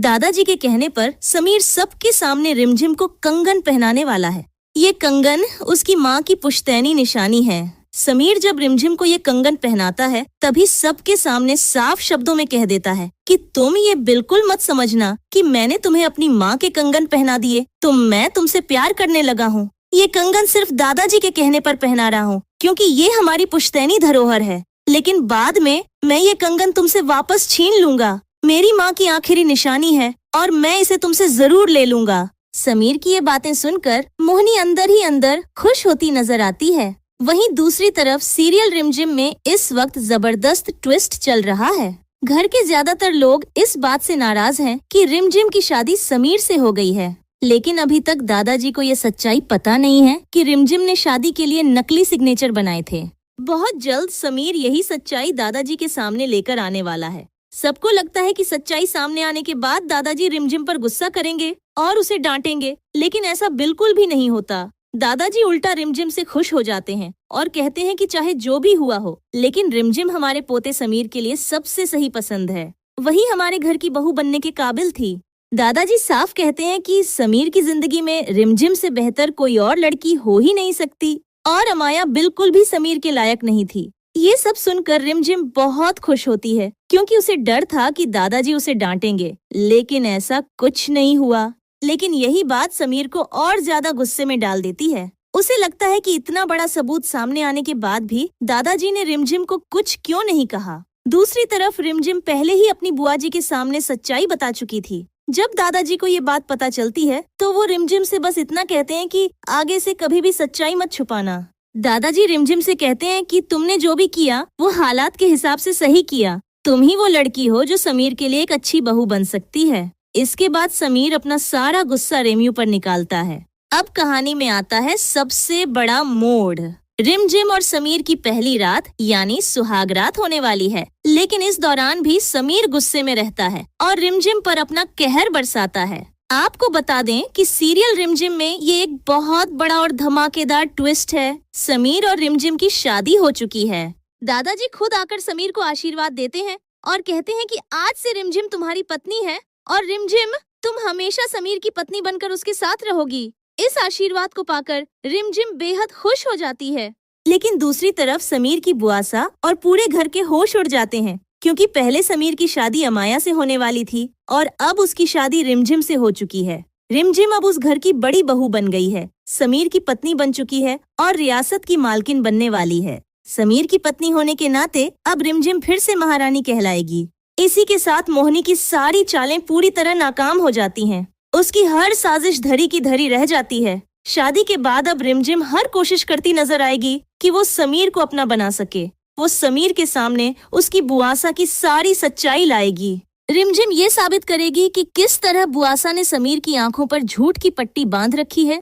दादाजी के कहने पर समीर सबके सामने रिमझिम को कंगन पहनाने वाला है। ये कंगन उसकी माँ की पुश्तैनी निशानी है। समीर जब रिमझिम को ये कंगन पहनाता है तभी सबके सामने साफ शब्दों में कह देता है कि तुम ये बिल्कुल मत समझना कि मैंने तुम्हें अपनी माँ के कंगन पहना दिए तो मैं तुमसे प्यार करने लगा हूँ। ये कंगन सिर्फ दादाजी के कहने पर पहना रहा हूँ क्योंकि ये हमारी पुश्तैनी धरोहर है, लेकिन बाद में मैं ये कंगन तुमसे वापस छीन लूंगा। मेरी माँ की आखिरी निशानी है और मैं इसे तुमसे जरूर ले लूंगा। समीर की ये बातें सुनकर मोहिनी अंदर ही अंदर खुश होती नजर आती है। वहीं दूसरी तरफ सीरियल रिमझिम में इस वक्त जबरदस्त ट्विस्ट चल रहा है। घर के ज्यादातर लोग इस बात से नाराज हैं कि रिमझिम की शादी समीर से हो गई है, लेकिन अभी तक दादाजी को ये सच्चाई पता नहीं है कि रिमझिम ने शादी के लिए नकली सिग्नेचर बनाए थे। बहुत जल्द समीर यही सच्चाई दादाजी के सामने लेकर आने वाला है। सबको लगता है कि सच्चाई सामने आने के बाद दादाजी रिमझिम पर गुस्सा करेंगे और उसे डांटेंगे, लेकिन ऐसा बिल्कुल भी नहीं होता। दादाजी उल्टा रिमझिम से खुश हो जाते हैं और कहते हैं कि चाहे जो भी हुआ हो, लेकिन रिमझिम हमारे पोते समीर के लिए सबसे सही पसंद है। वही हमारे घर की बहू बनने के काबिल थी। दादाजी साफ कहते हैं कि समीर की जिंदगी में रिमझिम से बेहतर कोई और लड़की हो ही नहीं सकती और अमाया बिल्कुल भी समीर के लायक नहीं थी। ये सब सुनकर रिमझिम बहुत खुश होती है क्योंकि उसे डर था कि दादाजी उसे डांटेंगे, लेकिन ऐसा कुछ नहीं हुआ। लेकिन यही बात समीर को और ज्यादा गुस्से में डाल देती है। उसे लगता है कि इतना बड़ा सबूत सामने आने के बाद भी दादाजी ने रिमझिम को कुछ क्यों नहीं कहा। दूसरी तरफ रिमझिम पहले ही अपनी बुआ जी के सामने सच्चाई बता चुकी थी। जब दादाजी को ये बात पता चलती है तो वो रिमझिम से बस इतना कहते हैं कि आगे से कभी भी सच्चाई मत छुपाना। दादाजी रिमझिम से कहते हैं कि तुमने जो भी किया वो हालात के हिसाब से सही किया। तुम ही वो लड़की हो जो समीर के लिए एक अच्छी बहू बन सकती है। इसके बाद समीर अपना सारा गुस्सा रेम्यू पर निकालता है। अब कहानी में आता है सबसे बड़ा मोड़। रिमझिम और समीर की पहली रात यानी सुहाग रात होने वाली है, लेकिन इस दौरान भी समीर गुस्से में रहता है और रिमझिम पर अपना कहर बरसाता है। आपको बता दें कि सीरियल रिमझिम में ये एक बहुत बड़ा और धमाकेदार ट्विस्ट है। समीर और रिमझिम की शादी हो चुकी है। दादाजी खुद आकर समीर को आशीर्वाद देते हैं और कहते हैं कि आज से रिमझिम तुम्हारी पत्नी है और रिमझिम तुम हमेशा समीर की पत्नी बनकर उसके साथ रहोगी। इस आशीर्वाद को पाकर रिमझिम बेहद खुश हो जाती है, लेकिन दूसरी तरफ समीर की बुआसा और पूरे घर के होश उड़ जाते हैं क्योंकि पहले समीर की शादी अमाया से होने वाली थी और अब उसकी शादी रिमझिम से हो चुकी है। रिमझिम अब उस घर की बड़ी बहू बन गई है, समीर की पत्नी बन चुकी है और रियासत की मालकिन बनने वाली है। समीर की पत्नी होने के नाते अब रिमझिम फिर से महारानी कहलाएगी। इसी के साथ मोहिनी की सारी चालें पूरी तरह नाकाम हो जाती हैं। उसकी हर साजिश धरी की धरी रह जाती है। शादी के बाद अब रिमझिम हर कोशिश करती नजर आएगी कि वो समीर को अपना बना सके। वो समीर के सामने उसकी बुआसा की सारी सच्चाई लाएगी। रिमझिम ये साबित करेगी कि किस तरह बुआसा ने समीर की आंखों पर झूठ की पट्टी बांध रखी है